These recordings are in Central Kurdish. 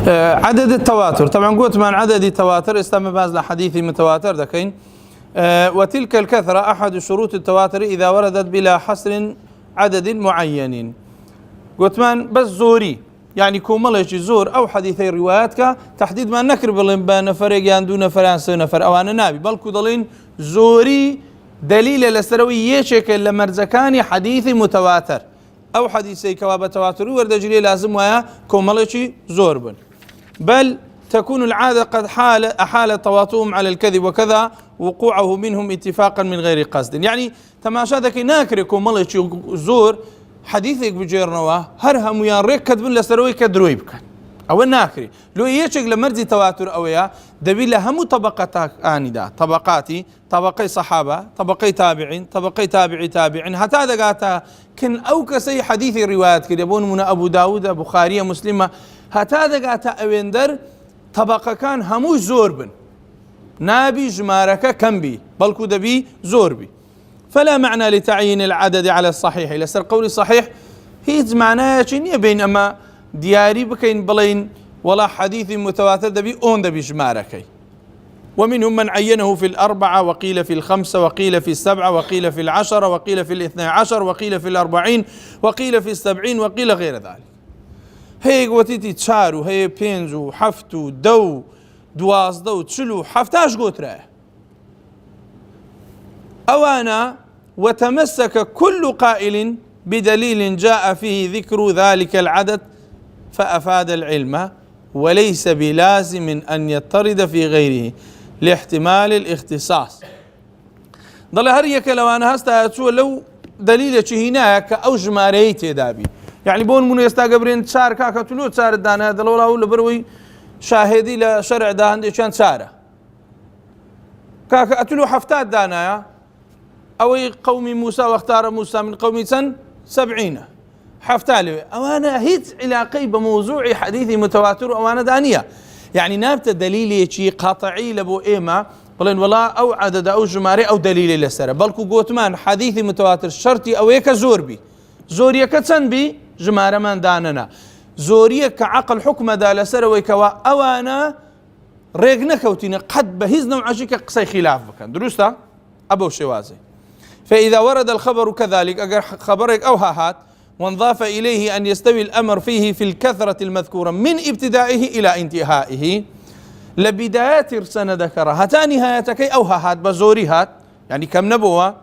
عدد التواتر طبعا قلت من عدد التواتر استمع باز لحديث متواتر ذكين وتلك الكثرة أحد شروط التواتر إذا وردت بلا حصر عدد معين. قلت من بس زوري يعني كوملش زور أو حديثي رواياتك تحديد ما نكرب لهم نفرق ياندو نفر نفر أو أنا نابي بل كودلين زوري دليل لسروي يشكل لمرزكاني حديث متواتر أو حديثي كواب تواتر ورد جري لازم ويا كوملش زوربن بل تكون العادة قد أحال تواطؤهم على الكذب وكذا وقوعه منهم اتفاقا من غير قصد. يعني تماشا ذاك ناكركم ملش زور حديثك بجيرنوا هرهم ويان ريك كذبن لسروي كدروي بكن أو ناكري لو يشك لمرزي تواتر أويا دبي لهم طبقات آندا طبقاتي طبقي صحابة طبقي تابعين طبقي تابعين حتى هذا قاتا كن أو كسي حديث الروايات كده يبون من أبو داود بخاري مسلمة حتى هذا قاتا أويندر طبقة كان هموش زوربن نابي جمارك كم بي بلكو دبي زوربي فلا معنى لتعيين العدد على الصحيح لسر قولي صحيح هيز معناه شنو بين أما دياري بكين بلين ولا حديث متواتر دبي اون دبي جماركي. ومنهم من عينه في الأربعة وقيل في الخمسة وقيل في السبعة وقيل في العشرة وقيل في الاثنى عشر وقيل في الأربعين وقيل في السبعين وقيل غير ذلك. هي قوتيتي تشارو هي بينزو حفتو دو دوازدو تشلو حفتاش قوت راه أوانا وتمسك كل قائل بدليل جاء فيه ذكر ذلك العدد فأفاد العلم وليس بلازم أن يطرد في غيره لاحتمال الاختصاص. ضل هريك لو أنا هستا لو دليل هناك أو جماريتي دابي يعني بون منو يستقبرين تشار كاكا تلو تشار الدانا هذا لولا ولا بروي شاهدي لشرع ده عندي كان تشاره كاكا أتلو حفتات دانا أو قوم موسى واختار موسى من قوم 70 حفتالي أوانا هيت علاقي بموضوع حديث متواتر أوانا دانية يعني نابت دليل شيء قاطعي لبو إيما قلن والله أو عدد أو جماري أو دليل لسرة بلكو قوتمان حديث متواتر شرطي أو يك زوربي زورية كتسن بي جمارة من داننا زورية كعقل حكم دا لسرة ويكوا أوانا ريقنا كوتين قد بهزنا وعشيك قصي خلاف بكان دروستا أبو شوازي. فإذا ورد الخبر كذلك أجر خبرك أو هات وانضاف إليه أن يستوي الأمر فيه في الكثرة المذكورة من ابتدائه إلى انتهائه لبدايات رسنة ذكرها هتا نهايتك أو هات بزوري هات يعني كم نبوة.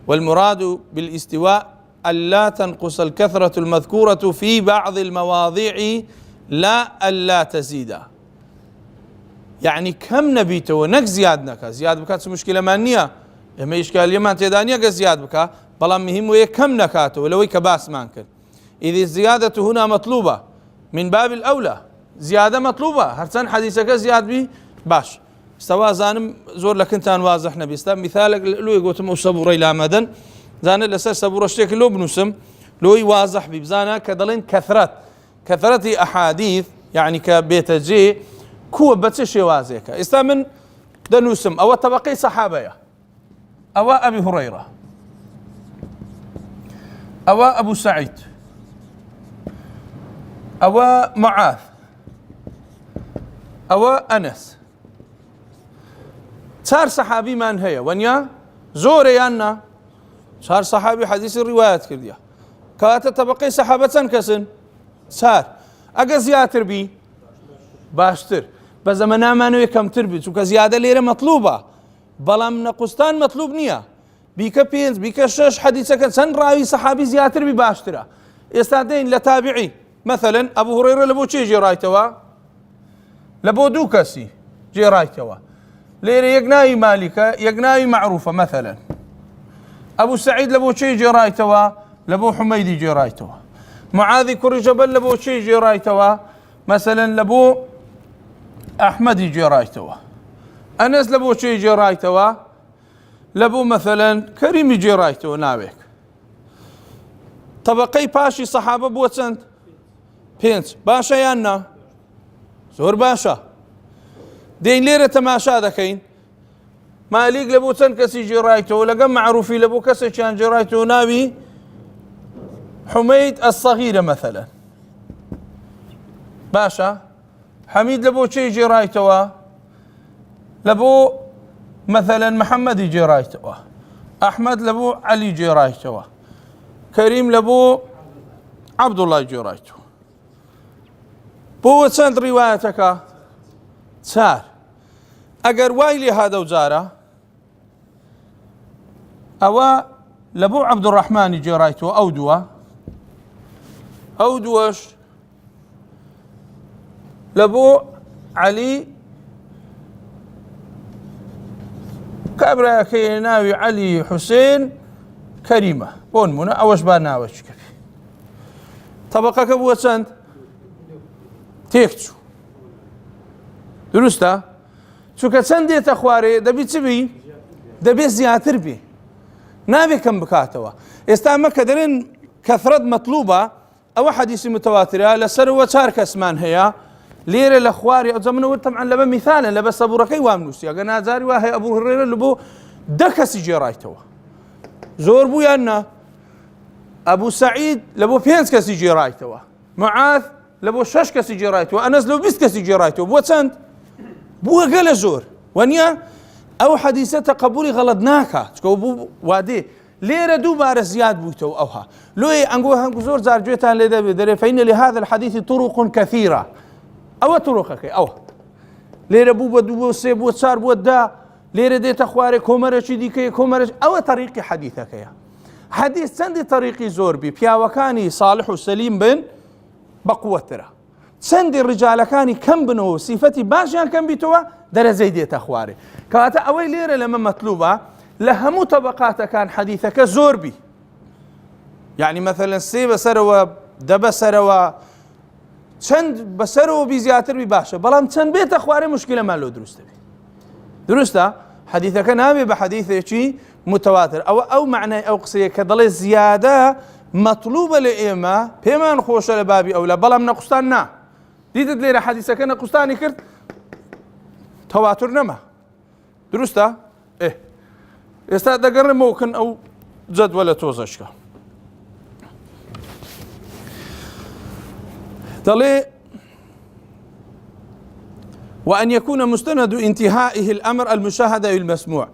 والمراد بالاستواء ألا تنقص الكثرة المذكورة في بعض المواضيع لا ألا تزيد يعني كم نبيته ونك زياد بكات مشكلة مانية ما إشكال يمان تدانية زياد بكا بلا مهم وهي كم نكاته ولو كباس مانكن. إذ الزيادة هنا مطلوبة من باب الأولى زيادة مطلوبة هرسان حديثك زياد بي باش استوى زانم زور لك انت واضح نبي استام مثالك لو يقول مو صبوري لا مدن زان الاساس صبور اشتيك لو بنسم لو واضح ببزانا كدلين كثرة احاديث يعني كبيت جي كو بتشي وازيك استامن دنوسم او طبقي صحابيه او ابي هريره او ابو سعيد او معاذ او انس صار صحابي من هي ونيا زور يانا صار صحابي حديث الروايات كرديا كاتا طبقي صحابة كسن صار اجا زياتر بي باشتر بزمنا ما كم تربي چونك زيادة ليرة مطلوبة بلام نقصتان مطلوب نيا بيكا بينز بيكا شش حديثك سن راوي صحابي زياتر بي باشترا يستعدين لتابعي مثلا ابو هريرة لبو شي جي رايتوا لبو دوكسي جي رايتوا ليرة يقناي مالكة يقناي معروفة مثلا أبو سعيد لبو شي جي رايتوا لبو حميدي جي رايتوا معاذ كري جبل لبو شي جي رايتوا مثلا لبو أحمد جي رايتوا أنس لبو شي جي رايتوا لبو مثلا كريم جي رايتوا ناويك طبقي باشي صحابة بوتسند بينس باشا يانا زور باشا دين ليرة تماشا ذكين ماليك لبو تنكسي جرايته لقم معروفي لبو كسي كان جرايته ناوي حميد الصغيرة مثلا باشا حميد لبو شي يجي رايتوا لبو مثلا محمد يجي رايتوا أحمد لبو علي يجي رايتوا كريم لبو عبد الله يجي رايتوا بو چەند ڕیوایەتەکە چار ئەگەر وای لێ هادە و جارە ئەوە لە بۆ عەبدوڕەحمانی جێڕایتەوە ئەو دووە ئەو دووەش لە بۆ عەلی کابرایەکەی ناوی عەلی حوسێن کەریمە بۆ نمونە ئەوەش با ناوەچکە بێ تەبەقەکە بووە چەند تێکچوو دروستە چونکە چەند دێتە خوارێ دەبی چ بی دەبێت زیاتر بێ نابێ کەم بکاتەوە ئێستا ئەمە کە دەرێن کەثرەت مەطلوبە ئەوە حەدیثی متەواترە لەسەرەوە چار کەسمان هەیە لێرە لە خوارێ ئەو جەمنەوە تەمعەن لەبە میثالە لەبە سەبوڕەکەی وام نووسی ئەگەر ناجاری وا هەیە ئەبوو هورێرە لە بۆ دە کەسی جێڕایتەوە زۆر بوو یان نا ئەبوو سەعید لە بۆ 5 کەسی جێڕایتەوە معاذ لە بۆ 6 کەسی جێڕایتەوە ئەنەس لەو 20 کەسی جێڕایتەوە بۆ چەند بووە گەلە زۆر وەنیە ئەو حەدیثە تەقەبولی غەڵەت ناکات چکە بوو وادێ لێرە دووبارە زیاد بوویتەوە ئەوها لۆی ئەنگۆ هەنگو زۆر جار گوێتان لێ دەبێت دەرێ فەینە لهذا الحەدیث طرق کەثیرە ئەوە تڕۆقەکەی ئەوە لێرە بوو بە دوو بۆ سێ بۆ چار بۆ دا لێرە دێتە خوارێ کۆمەرەی دیکەیە کۆمەرەش ئەوە تەریقی حەدیثەکەیە حەدیث چەندی تەریقی زۆر بی پیاوەکانی ساڵح و سەلیم بن بەقووەترە چەندی ڕجالەکانی کەم بنەوە سیفەتی باشیان کەم بیتەوە دەرەجەی دێتە خوارێ کەواتە ئەوەی لێرە لەمە مەطلوبە لە هەموو تەبەقاتەکان حەدیثەکە زۆر بی یعنی مەثەلەن سێ بەسەرەوە دە بەسەرەوە چەند بەسەرەوە بی زیاتر بی باشە بەڵام چەند بێتە خوارێ موشکیلەمان لۆ دروستە بێ دروستە حەدیثەکە نابێ بە حەدیثێکی متەواتر ئەو معنای ئەو قسەیە کە دەڵێ زیادە مەطلوبە لە ئێمە پێمان خۆشە لە بابی ئەولە بەڵام نەقوستان نا دیتت لێرە حەدیثەکە نەقوستانی کرد تەواتر نەما دروستە ئێستا دەگەڕێمەوەکن ئەو جەدوەلە تۆزەشکە دەڵێ وأن يكون مستند انتهائه الأمر المشاهدة المسموع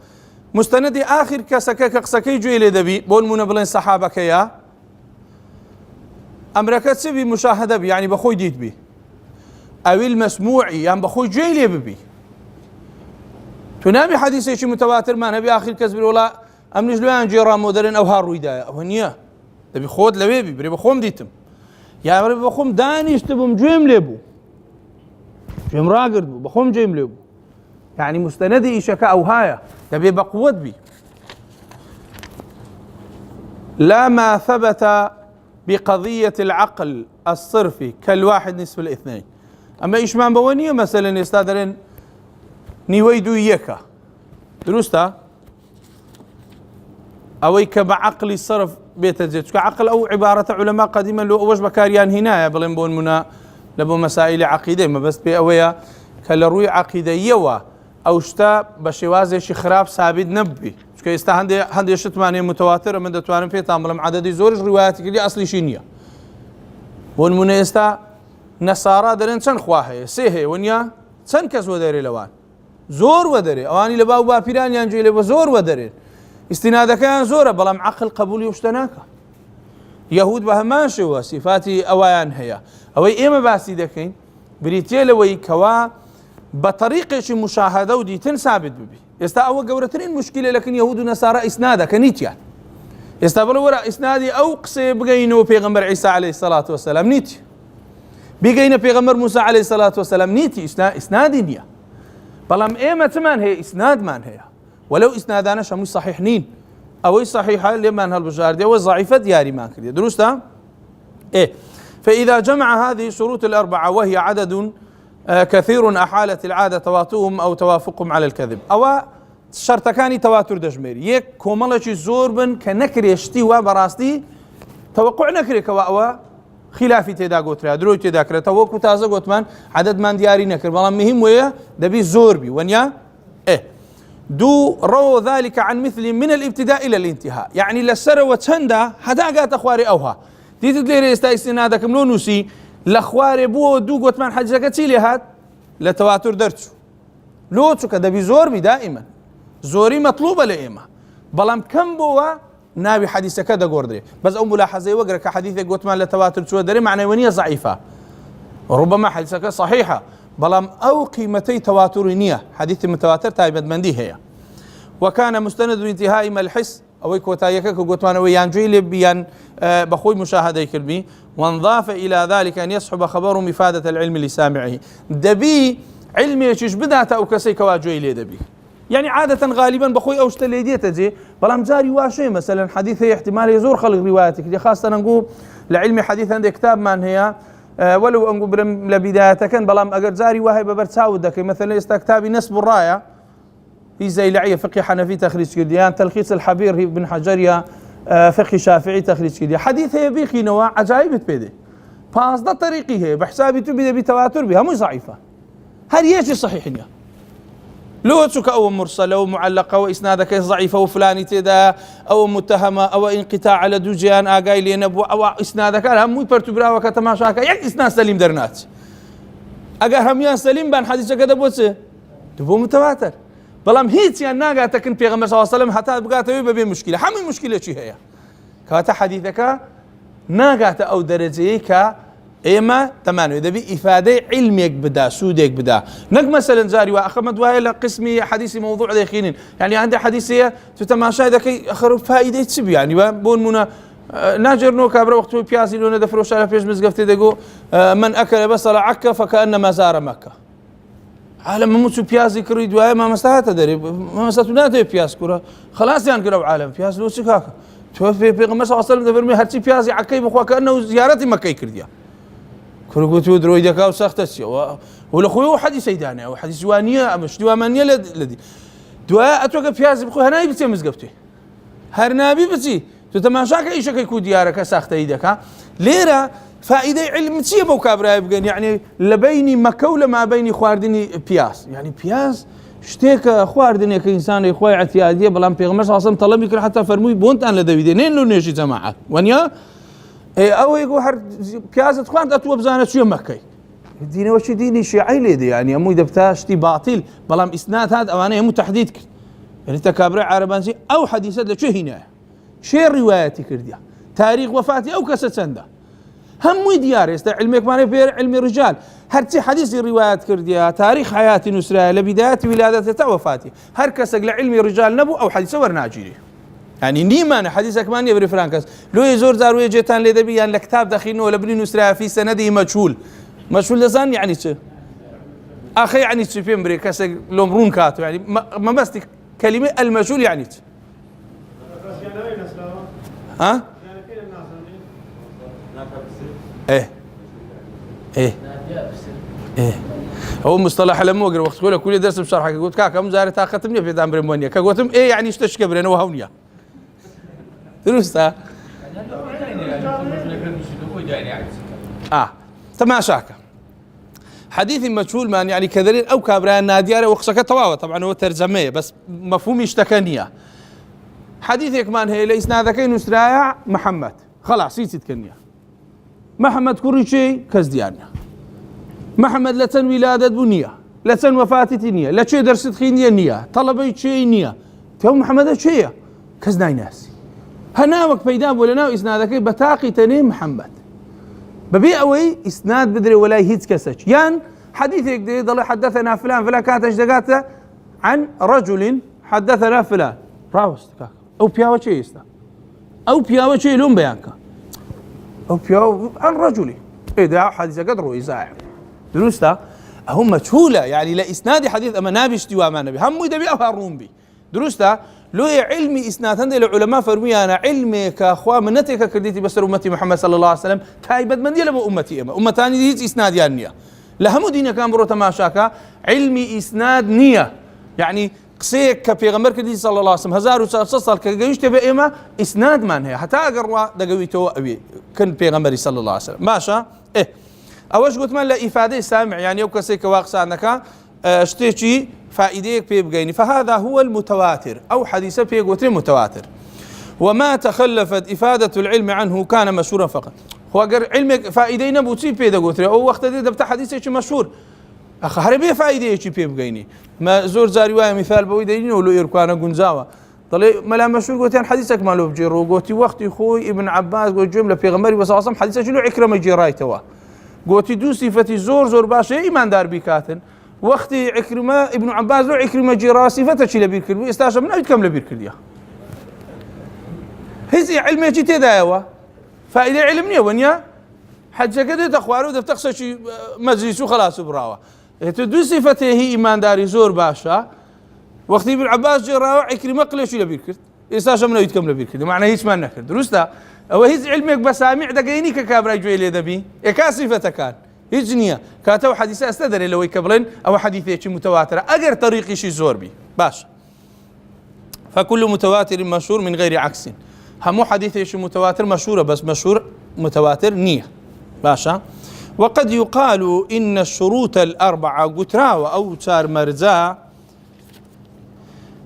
مستند آخر كسكك قسكي جويل دبي بون من بلين صحابك يا أمرك سبي مشاهدة بي يعني بخوي ديت بي أو المسموعي يعني بخوي جويل بي تنامي حديث شيء متواتر ما نبي آخر كسب ولا أم نجلوان جيران مودرن أو هارو دايا أو هنيا دبي خود لبيبي بري بخوم ديتم يا بري بخوم دانيش تبم جيم لبو جيم راقد بو بخوم جيم لبو يعني مستندي إيشك أو هايا تبي بقوت بي لا ما ثبت بقضية العقل الصرفي كالواحد نصف الاثنين أما إيش ما بونية مثلا يستادرين نيويدو يكا دروستا أوي كبعقل الصرف بيتجد كعقل أو عبارة علماء قديما لو أوش بكاريان هنا بلين بون منا لبو مسائل عقيدة ما بس بأويا كالروي عقيدة يوا أو شتا بشوازي شي خراب ثابت نبي چکە ئێستا هەندێک شتمانێ متەواترە من دەتوانم پێتان بڵێم عەدەدی زۆرش ڕیوایەتێکی ئەسڵیشی نییە بۆ نمونە ئێستا نەسارا دەرێن چەند خوا هەیە سێ هەیە وەنیا چەند کەس وە دەرێ لەوان زۆر وە دەرێ ئەوانی لە باو باپیرانیان گوێ لێ بە زۆر وە دەرێن ئیستینادەکەیان زۆرە بەڵام عەقڵ قبولی ئەو شتە ناکە یەهود بە هەمان شێوە سیفاتی ئەوایان هەیە ئەوەی ئێمە باسی دەکەین بریتێ لەوەی کەوا بە طەریقێکی مشاهدە و دیتن ثابت ببی ئێستا ئەوە گەورەترین مشکلە لەکن یەهود و نەسارا ئیسنادەکە نیتیان ئێستا بڵێ وەرە ئیسنادی ئەو قسەیە بگەینەوە پێغەمبەر عیسا عەلەیهی سەڵات وەسەلام نیتی بیگەینە پێغەمبەر موسا عەلەیهی سەڵات وەسەلام نیتی ئیسنادی نییە بەڵام ئێمە چمان هەیە ئیسنادمان هەیە وەلەو ئیسنادانەش هەمووی صحیح نین ئەوەی صحیحە لێمان هەڵبژاردیەوە ضعیفە دیاریمان کردێ دروستە فإذا جمع هذه الشروط الأربعة وهي عدد كثير أحالت العادة تواطؤهم أو توافقهم على الكذب أو شرطكاني تواتر دجمير يك كوملشي زور بن كنكريشتي وبراستي توقع نكري كوا خلافي تيدا قوترا دروي تيدا كرا توقع تازا قوتمان عدد من دياري نكر بلان مهم ويا دبي زور بي ونيا دو رو ذلك عن مثل من الابتداء إلى الانتهاء يعني لسر وتشندا هدا قات أخواري أوها دي تدلير استنادك منونوسي لخواري بو دو گوتمان حديثك چی لێ هات لە تەواتر دەرچوو لۆ چووکە دەبی زۆر بی دائما زۆری مەطلوبە لە ئێمە بەڵام کەم بۆوە ناوی حديثەکە دەگۆڕدرێ بەس ئەو ملاحەزەی وەگرە کە حديثێک گوتمان لە تەواتر چووە دەرێ معنەوە نییە ضعیفە ربما حديثەکە صحيحة بەڵام ئەو قیمەتەی تەواتوری نییە حديثی متواتر تایبەتمەندی هەیە وكان مستند انتهاء الحس أو كوتايك كوتمان ويانجي لبيان بخوي مشاهدة كلبي وانضاف إلى ذلك أن يصحب خبر إفادة العلم لسامعه دبي علمي يشش بدأت أو كسي كواجوي لي دبي يعني عادة غالبا بخوي أوش تليدية تجي بلام جاري واشي مثلا حديث هي احتمال يزور خلق رواياتك خاصة نقول لعلم حديث عندك كتاب من هي ولو نقول لبداية كان بلام أجر جاري واهي ببرتساودك مثلا يستكتابي نسب الراية في زيلعية فقه حنفي تخريج كرديان تلخيص الحبير هي ابن حجريا فقه شافعي تخريج كرديان حديث هي بيخي نوع عجائب بيدي باس ده طريقي هي بحسابي تبي بتواتر بها مش ضعيفة هل يجي صحيح نيا لو تشك أو مرسلة أو معلقة وإسنادك ضعيفة وفلاني تدا أو متهمة أو انقطاع على دوجيان آقاي لينبو أو إسنادك هم يبرتبرا وكتماشاك يعني إسناد سليم درنات أقا هميان سليم بان حديثك هذا بوتسه تبو متواتر بەڵام هیچیان ناگاتەکن پێغەمبەر صلی الله علیه و سلم هەتا بگاتەوەی بەبێ مشکلە هەمووی مشکلێکی هەیە کەواتە حەدیثەکە ناگاتە ئەو دەرەجەیە کە ئێمە دەمانوێت دەبی ئیفادەی علمێک بدا سوودێک بدا نەک مەسەلەن جاری وا ئەخەمە دوایە لە قسمی حەدیثی مەوضوع دەخینین یعنی هەندێک حەدیثەیە تو تەماشای دەکەی ئەخەر فائیدەی چ بی یعنی بۆ نمونە ناجرنەوە کابرا وەختەوەی پیازی لۆ نەدەفرۆشا لە پێش مزگەفتێ دەگۆ من ئەکەلە بەسەڵە عەکە فەکەئەنەما زارە مەکە عالم موتو بيازي كري دواء ما مساحته دري ما مساحته نادي بياز كرة خلاص يعني كرو عالم بياز لو شكاك توفي بيغمبر صلى الله عليه وسلم دفرمي هرتي بيازي عكي بخوا كأنه زيارتي مكي كرديا كرو قلت ودروي دكا وسختش ولا خوي حديث سيدانه او حديث وانيه مش دواء مانيه لدي دواء اتوقع بياز بخوا هناي بتي مزقبتي هرنابي بتي تتماشاك ايش كيكو ديارك سخته ايدك ليره فائدة علم تشي بو كابراي بقين يعني لبيني مكولة ما بيني خواردني بياس يعني بياس شتيك خواردني كإنسان إخوي اعتيادية بلام بيغمر صلى الله عليه وسلم طلب يكره حتى فرموي بونت أنا لدويدين نين لو نيجي جماعة ونيا أو يقول هر بياس تخوان أتوب زانة شو مكي ديني وش ديني شيعي ليدي يعني أمو إذا بتاشتي باطل بلام إسناد هذا أو أنا يمو تحديد كرد يعني تكابراي عربانسي أو حديثات لشو هنا شيء رواياتي كرديا تاريخ وفاتي أو كسر سنده هم ديار يست علمك ما نبير علم الرجال هرتي حديث الروايات كرديا تاريخ حياة نسرة لبداية ولادة وفاته هر كسق لعلم الرجال نبو أو حديث ورناجيري يعني نيمان حديثك ما يبري فرانكس لو يزور زاروية جيتان لدبي يعني لكتاب دخينه ولا بني نسرة في سنده مجهول لزان يعني شو أخي يعني شو في أمريكا كسق لومرون كاتو يعني ما بس كلمة المجهول يعني ها ايه هو مصطلح لما اقرا وقت كل درس بشرحك قلت كاكا مزاري ختمني في دامبر مونيا كقولتم ايه يعني اشتشك برنا وهونيا درستا تماشاك حديث مجهول من يعني كذلك او كابران ناديار وقصك تواوا طبعا هو ترجمه بس مفهوم اشتكنيه حديثك من هي ليس ناذكين نسرايا محمد خلاص يتكنيه محمد كل شيء كزديانيا محمد لتن ولادة بنية لتن وفاتة نية لشيء درس خينية نية طلبي شيء نية تو محمد شيء كزناي ناس هناوك بيداب ولا ناو إسنادك بتاقي تنين محمد ببيع أوي إسناد بدري ولا يهيت كسج يان حديثك دي ضل حدثنا فلان كانت أجدقاته عن رجل حدثنا فلان راوستك أو بياوة شيء يستا أو بياوة شيء لون بيانك أو بياو عن رجل إذا حديث قدره يزاع درسته هم مجهولة يعني لا إسناد حديث أما نبي اشتوى ما نبي هم يدبي أو هارون بي درسته لو علمي إسناد هندي العلماء فرمي أنا علمي كأخوة منتك كرديتي بسر أمتي محمد صلى الله عليه وسلم تايبد من دي لبو أمتي أمتاني دي إسناد يعني لهم دينك كان برو تماشاكا علمي إسناد نية يعني قسيك كبيغمبر كدي صلى الله عليه وسلم هزار وصل كجيش تبي إما إسناد من هي حتى أقروا دقويتو أبي كن بيغمبري صلى الله عليه وسلم ماشا إيه أوش قلت من لا إفادة سامع يعني وكسيك واقص عنك اشتيشي فائديك بيبقيني فهذا هو المتواتر أو حديث بيقوتين متواتر وما تخلفت إفادة العلم عنه كان مشهورا فقط هو أجر علمك فائدة نبوتي بيدا قلتري أو وقت ده بتاع حديث شيء مشهور أخ هربي فائدة شيء بيبقيني ما زور زاري واي مثال بويديني ولو يركوانا جنزاوة طلع ملا مشهور قلت أنا حديثك مالو بجيرو قلت وقت خوي ابن عباس قلت جملة في غمري بس أصلا حديثك شنو عكرمة جيراي توا قلت دو صفتي زور باش إيمان دار بكاتن وقت عكرمة ابن عباس لو عكرمة جيرا صفتها شيء لبير كل استاشا من أي كم لبير كل هزي علمي جي تدايوا فائدة علمية ونيا حتى كده تخوارو دفتقص شيء مجلس وخلاص براوا تدو صفته هي إيمان داري زور باشا وقت ابن عباس جرا عكرمة قليش لبير كل استاشا من أي كم لبير كل معنى هيش ما نكر درسته أو هز علمك بسامع دقيني ككابر جويلي دبي إكاسفة كان هجنية كاتو حديثة استدر لو يكبرن أو حديثة شيء متواترة أجر طريقي شيء زور بي باش فكل متواتر مشهور من غير عكس هم حديثة شيء متواتر مشهورة بس مشهور متواتر نية باشا وقد يقال إن الشروط الأربعة قتراوة أو تار مرزا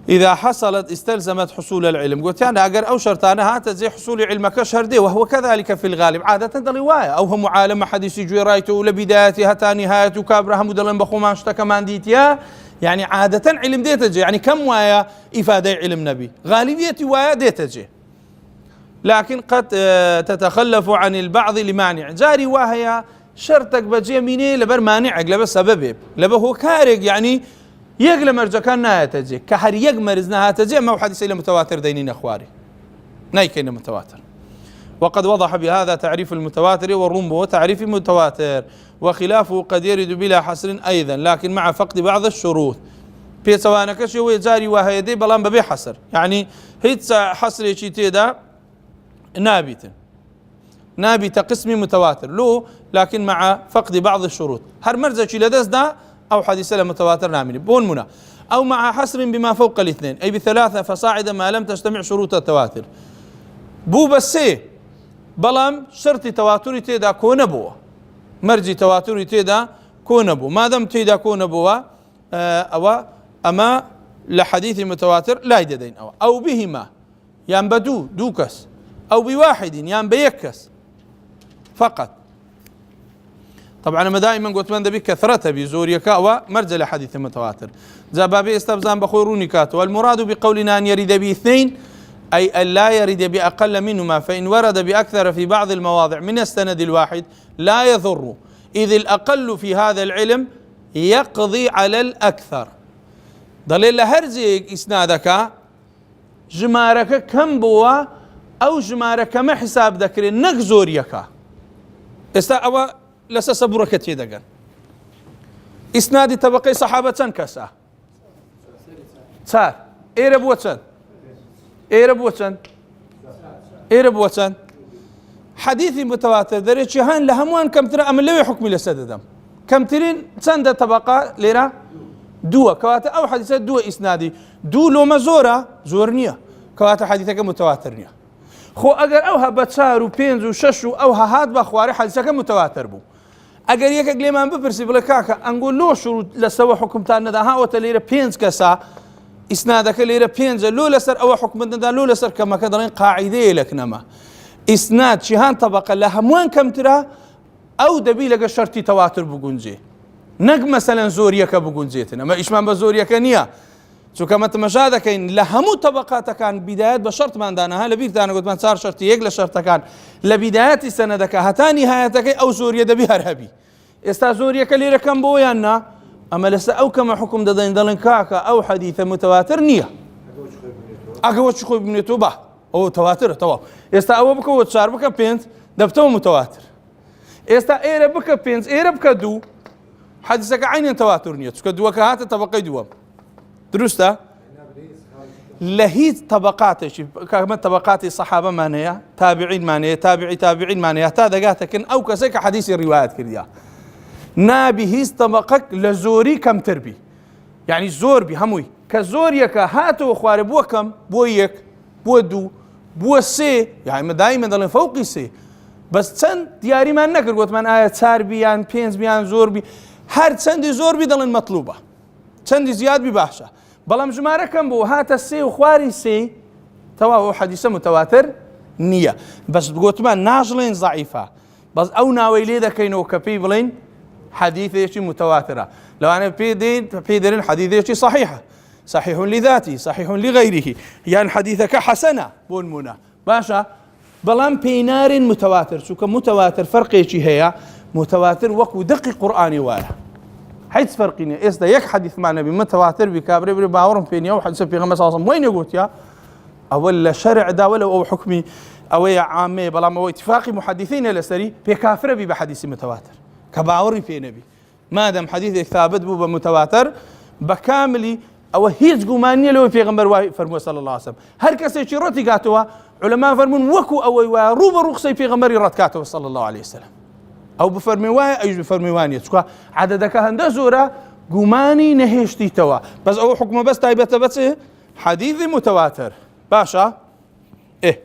إذا حصلت استلزمت حصول العلم قلت يعني أجر أو شرطانها زي حصول علمك شردي وهو كذلك في الغالب عادة رواية أو هم عالم حديث جويرايته لبدايتها تا نهايته كابرها مدلن بخومانش كمان ديتيا يعني عادة علم ديتجي يعني كم وايا إفادة علم نبي غالبية وايا ديتجي لكن قد تتخلف عن البعض لمانع جاري وهي شرطك بجي مني لبر مانعك لبر سببه لبر هو كارق يعني يقل مرجع كان ناتجي كحر يقمرز ناتجي ما هو حديث إلى متواتر دينين أخواري نايكين متواتر وقد وضح بهذا تعريف المتواتر والرمبو تعريف المتواتر وخلافه قد يرد بلا حصر أيضا لكن مع فقد بعض الشروط في سواء كشوي جاري وهيدي بلان ببي حصر يعني هيت حصر شيء تيدا نابت قسم متواتر له لكن مع فقد بعض الشروط هر مرجع شيء لدس دا أو حديث متواتر نامني بون منا أو مع حصر بما فوق الاثنين أي بثلاثة فصاعدا ما لم تجتمع شروط التواتر بو بسي بلام شرط تواتري تيدا كون بوا مرجي تواتري تيدا كون بوا ما دام تيدا كون بوا أو أما لحديث متواتر لا يدين أو بهما يان بدو دوكس أو بواحد يان بيكس فقط طبعا ما دائما قلت من ذبي كثرته بزوريك ومرجع لحديث متواتر زبابي استبزان بخوروني كاتو والمراد بقولنا أن يرد باثنين أي أن لا يرد بأقل منهما فإن ورد بأكثر في بعض المواضع من السند الواحد لا يضر إذ الأقل في هذا العلم يقضي على الأكثر دليل هرزيك إسنادك جمارك كم بوا أو جمارك ما حساب ذكر نك زوريك أو لسا صبرك تيدقن إسناد طبقي صحابة كسا صار إيرب وطن حديثي متواتر دريتش هان لهموان كم ترى أم لوي حكم لسددم كم ترين سند طبقة ليرا دوا كواتا أو حديثات دوا إسنادي دو لو مزورة زورنية كواتا حديثك متواترنية خو أجر أوها بتشارو بينزو ششو أوها هاد بخواري حديثك متواتر بو أجر يك أجلمان ببرسي بلكاكا أنقول لو شروط لسوا حكم تانا ده ها وتليرا بينز كسا إسنادك ليرا بينز لو لسر أو حكم ده لو لسر كما كدرين قاعدة لك نما إسناد شهان طبقة لها موان كم ترى أو دبيلك شرطي تواتر بقونجي نق مثلا زوريك بقونجيتنا ما إيش ما بزوريك نيا شو كما تمشاهد كين لهمو طبقات كان بدايات بشرط ما عندنا لبيك أنا قلت ما صار شرطي يقل شرط كان لبدايات السندك هتاني نهايتك أو زوريا دبي هرهبي استا زوريا كليرا كم بويانا أما لسا أو كما حكم دين دلن كاكا أو حديث متواتر نية أقوى شخوي بن توبة أو تواتر توا استا أو بك وتشار بك بينت دبتو متواتر استا إيرب بك بينت إيرب كدو حديثك عين تواتر نية كدو كهات طبقي دوام درسته لهيت طبقات كمان طبقات الصحابة مانية تابعين مانية تابعين مانية هذا قاتكن أو كسيك حديث الروايات كرديا نابي هيز طبقك لزوري كم تربي يعني زور بي هموي كزوريك هاتو خواري بو كم بويك بودو بو سي يعني دائما دلن فوقي سي بس تسند دياري ما نكر قلت من آية تار بيان بينز بيان زور بي هر تسند زور بي دلن مطلوبة تسند زياد بي باشا بلام جمارة كم بو هات السي وخواري سي توا هو حديث متواتر نية بس قلت من ناجلين ضعيفة بەس ئەو ناوەی لێ دەکەینەوە کە پێی بڵین حەدیثێکی متەواترە لەوانەیە پێی دەرێن حەدیثێکی صحیحە صحيح لذاته صحيح لغيره يعني حديثك حسنة بون منا باشا بلام بينار متواتر شو كمتواتر فرق شي هي متواتر وقو دقي قرآني وايا حيث فرقيني إسدا يك حديث مع نبي متواتر بكابري بري باورم بيني أو حديث في غمس عاصم وين يقول يا أولا شرع دا ولا أو حكمي أو يا عامي بلام أو اتفاقي محدثين الأسري بكافر بحديث متواتر كباوري في نبي ما دام حديث ثابت بو بمتواتر بكاملي أو هيج جمانية لو في غمر فرموا صلى الله عليه وسلم هر كسي شرطي قاتوا علماء فرمون وكو أو روب رخصي في غمر رتكاته صلى الله عليه وسلم أو بفرموا أيش بفرموانية شو عددك هندا زورا جماني نهشتي توا بس أو حكمه بس تايبة بس حديث متواتر باشا إيه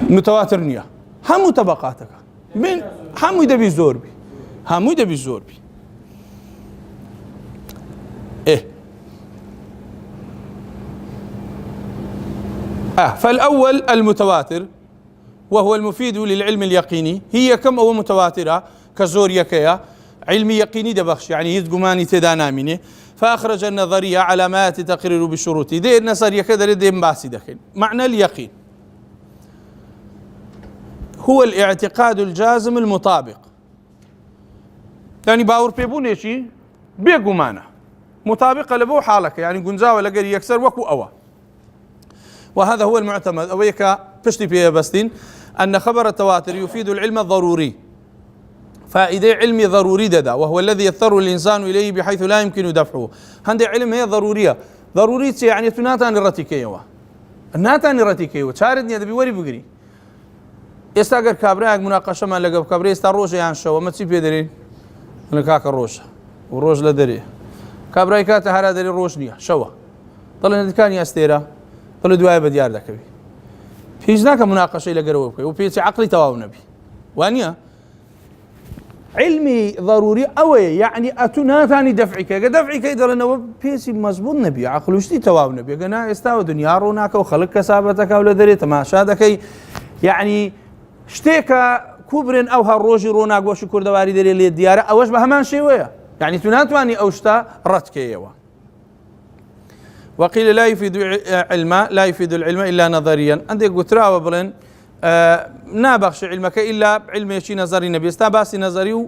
متواتر نية همو طبقاتك من همو يدبي زور بي همو يدبي زور بي إيه فالأول المتواتر وهو المفيد للعلم اليقيني هي كم أو متواترة كزور يكيا علم يقيني دبخش يعني يدقماني تدانا منه فأخرج النظرية علامات تقرر بشروط دي النصر يكدر دي مباسي دخل معنى اليقين هو الاعتقاد الجازم المطابق يعني باور بيبوني شي بيقمانه مطابقة لبو حالك يعني قنزاوة لقري يكسر وكو أوا وهذا هو المعتمد أويك بشتي فيها بستين أن خبر التواتر يفيد العلم الضروري فائدة علمي ضروري دا وهو الذي يضطر الإنسان إليه بحيث لا يمكن دفعه هندي علم هي ضرورية ضرورية يعني تناتان الرتيكية الناتان الرتيكية شاردني هذا بيوري بقري يستاقر كابريك مناقشة ما لقب كابري يستاروشة يعني شو ما تسيب يدرين لكاك الروشة والروش لدري كابري كاتا هرا دري روشنية شو طلع كان يستيرا طلع دوايا بديار ذاك في هناك مناقشة إلى قروبك وفي عقلي تواو نبي وانيا علمي ضروري أوي يعني أتنا ثاني دفعك دفعك إذا لأنه بيسي مزبوط نبي عقل وشتي تواو نبي قنا يستاو دنيا روناك وخلق كسابتك ولا دري تماشادك يعني اشتيكا كبرن أو هالروجي روناك وشكر دواري دري اللي الديارة أوش بهمان شيوية يعني تناتواني أوشتا رتكيوا وقيل لا يفيد العلم إلا نظريا عندي قترا وبلن نابخش علمك إلا علم يشي نظري نبي استاباسي نظري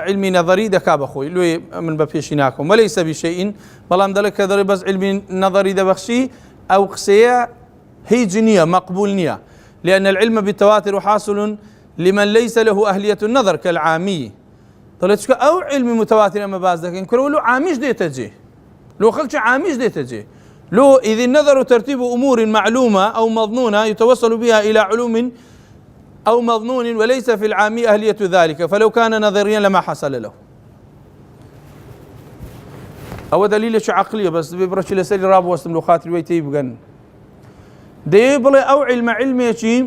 علمي نظري دكاب أخوي لوي من بفيشيناكم وليس بشيء بلام ذلك كذا بس علمي نظري دبخشي أو قسية هي جنية مقبول نية لأن العلم بالتواتر حاصل لمن ليس له أهلية النظر كالعامي طلعت أو علم متواتر أما باز لكن كل له عاميش دي تجي لو خلش عاميش دي تجي لو إذ النظر ترتيب أمور معلومة أو مظنونة يتوصل بها إلى علوم أو مظنون وليس في العامي أهلية ذلك فلو كان نظريا لما حصل له أو دليل عقلية بس ببرش لسري راب وسط لخات الويتي بقن ديبل أو علم يشي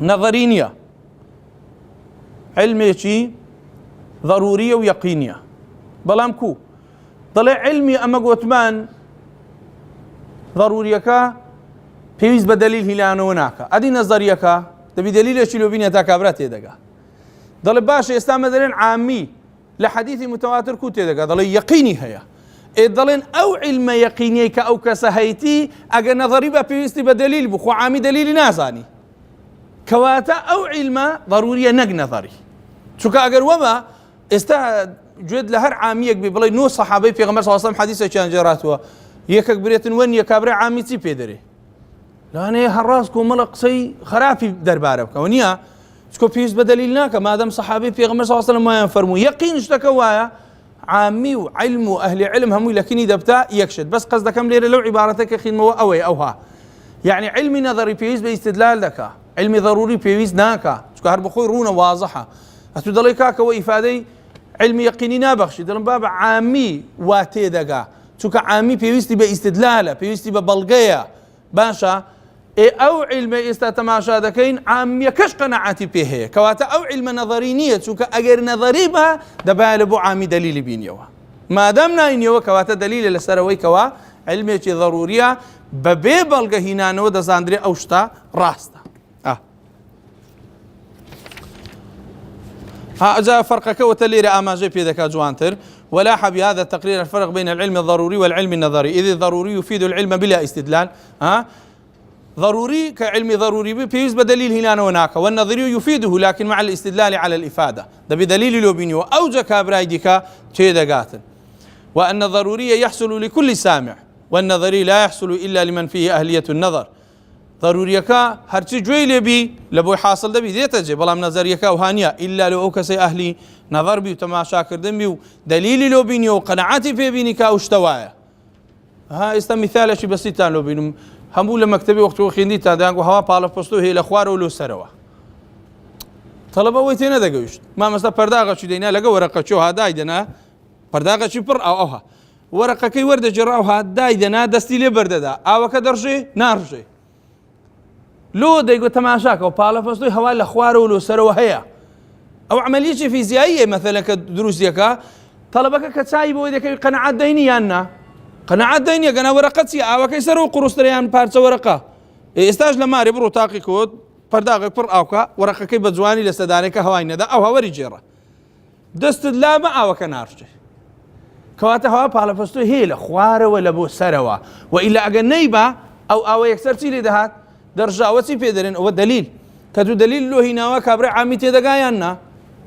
نظرينية علم يشي ضرورية ويقينية بلامكو طلع علمي أما قوتمان ضروريكا بيوز بدليل هلانو هناك أدي نظريكا تبي دليل شلو بيني تاكابرات دقا ضل باشا يستعمل دليل عامي لحديث متواتر كوت دقا ضل يقيني هيا ضلين أو علم يقينيك أو كسهيتي أجا نظري بيوز بدليل بخو عامي دليل نازاني كواتا أو علم ضرورية نق نظري شو كأجر وما جد لهر عاميك ببلاي نو صحابي في غمر صلى الله عليه وسلم حديثة كان جراتوا يكك بريت ون يكابر عامي تي بيدري لاني هراسكو ملق سي خرافي دربارك ونيا سكو فيز بدليلناك ما دام صحابي في غمر صلى الله عليه وسلم ما ينفرموا يقين اشتكوايا عامي وعلم واهل علم هم لكن اذا بتا يكشد بس قصد كم ليره لو عبارتك خدمه اوي اوها يعني علمي نظري فيز باستدلال لك علمي ضروري فيز ناكا سكو هرب خوي رونا واضحه اتدليكاك وافادي علمي يقيني نابخش دلن باب عامي واتي دقا چونکە عامی پێویستی بە ئیستدلالە پێویستی بە بەڵگەیە باشە ئەو علمە ئێستا تەماشا دەکەین عامیەکەش قەنەعەتی پێ هەیە کەواتە ئەو علمە نەظەری نییە چونکە ئەگەر نەظەری بە دەبایە لە بۆ عامی دەلیلی بینیەوە ما دام ناینەوە کەواتە دلیلە لەسەرەوەی کەوا علمێکی ضرورية بەبێ بەڵگە هینانەوە دەزاندرێ ئەو شتە ڕاستە. جاء فرقك وتلير أماجي في ذكاء جوانتر ولاح بهذا التقرير الفرق بين العلم الضروري والعلم النظري، إذ الضروري يفيد العلم بلا استدلال، ضروري كعلم ضروري بيوز بدليل هنا وناك، والنظري يفيده لكن مع الاستدلال على الإفادة، ده بدليل لوبينيو أو جكا برايدك تشيدا قاتل. وأن الضروري يحصل لكل سامع، والنظري لا يحصل إلا لمن فيه أهلية النظر. ضروريكا هرچی جوی لبی لبوی حاصل دبی دیتا جه بلام نظریکا وهانیا إلا لو کسی أهلی نظر بی و تماشا کردن بی و دلیلی لو بینی و قناعتی پی بینی که اوشتوایا. ها است مثالش بسیطان لو بینم همو لمکتبی وقتی خیندی تا دانگو هوا پالا پستو هی لخوار و لو سروا. طلبه ویتی ندگوشت ما مثلا پرداغه چی دینا لگه ورقه چو ها دایدنا پرداغه چی پر او اوها ورقه کی ورده جراو ها دایدنا دستی لی برده دا او کدرجه نارجه. لو ديقو تماشاك وبالا فستوي هوا لخوار ولو سروا هيا او عمليه فيزيائيه مثلا كدروس ديكا طلبك كتسايب وديك قناعات دينيه أنا قناعات دينيه قنا ورقتي او كيسروا قروس تريان بارت ورقه استاج لما ربرو تاقي كود فرداغ بر اوكا ورقه كي بزواني لسدانك هواينا دا او هوري جيره دست لا ما او كنارجه كواته هوا بالا فستوي هي لخوار ولا بو سروا والا اجنيبا او يكسرتي لي دهات درجاوتي بيدرين هو دليل كدو دليل له هنا وكبر عامي تدقايانا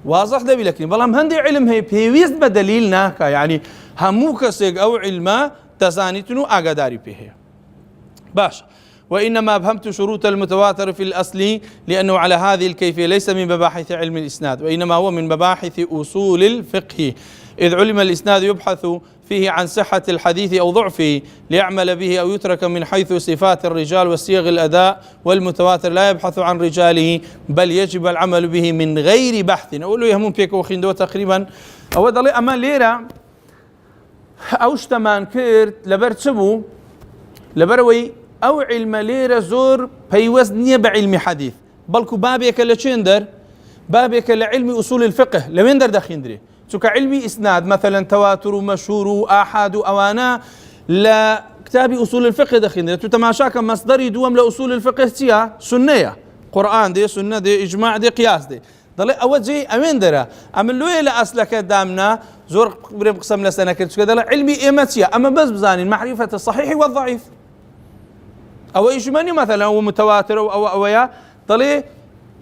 واضح دبي لكن بلام هندي علم هي بيويز بدليلنا يعني هموك سيق او علما تزانيتنو اقداري بيه باش. وإنما أبهمت شروط المتواتر في الأصل لأنه على هذه الكيفية ليس من مباحث علم الإسناد وإنما هو من مباحث أصول الفقه، إذ علم الإسناد يبحث فيه عن صحة الحديث أو ضعفه ليعمل به أو يترك من حيث صفات الرجال وصيغ الأداء، والمتواتر لا يبحث عن رجاله بل يجب العمل به من غير بحث. أقول له يهمون بيك وخندو تقريبا أو ضلي أما ليرة أوشتمان كيرت لبرتسبو لبروي أو علم ليرة زور بيوزنية بعلم حديث بلكو بابيك لشندر بابيك لعلم أصول الفقه لوين در دخيندري سوك علمي إسناد مثلا تواتر ومشهور آحاد أوانا لا كتاب أصول الفقه دخيندري تتماشاك مصدري دوم لأصول الفقه تيا سنية قرآن دي سنة دي إجماع دي قياس دي ضل أول زي أمين درا أمن إلى أصلك دامنا زور بريم قسم لسنة كنت كذا علمي إيمتيا أما بس بزاني معرفة الصحيح والضعيف أو إجماني مثلا هو متواتر أو يا ضل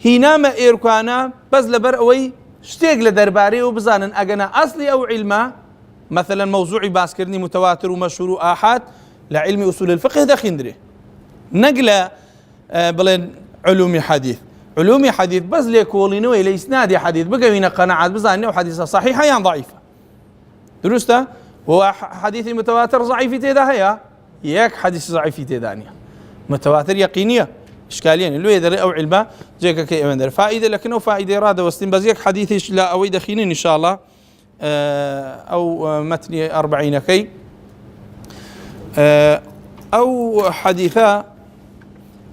هنا ما إيركانا بس لبر أوي شتيق لدرباري وبزانن أجنا أصلي أو علما مثلا موضوعي باسكرني متواتر ومشهور وآحاد لعلم أصول الفقه دخندري نقلة بلين علومي حديث بس ليكولينو إلى إسناد حديث بقى قناعات بزاني وحديثة صحيحة يعني ضعيفة درسته هو حديث متواتر ضعيف تيدا هيا ياك حديث ضعيف تيدانيا متواتر يقينية إشكاليا اللي يدري أو علمه جيك كي أمندر فائدة لكنه فائدة إرادة واستنبازيك حديث لا أو دخينين إن شاء الله أو متن 40 كي أو حديثا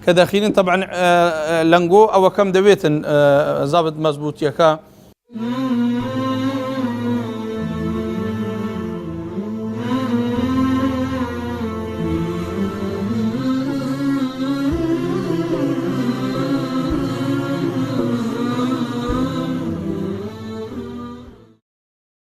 كدخينين طبعا لنقو أو كم دبيت ضابط مزبوط يكا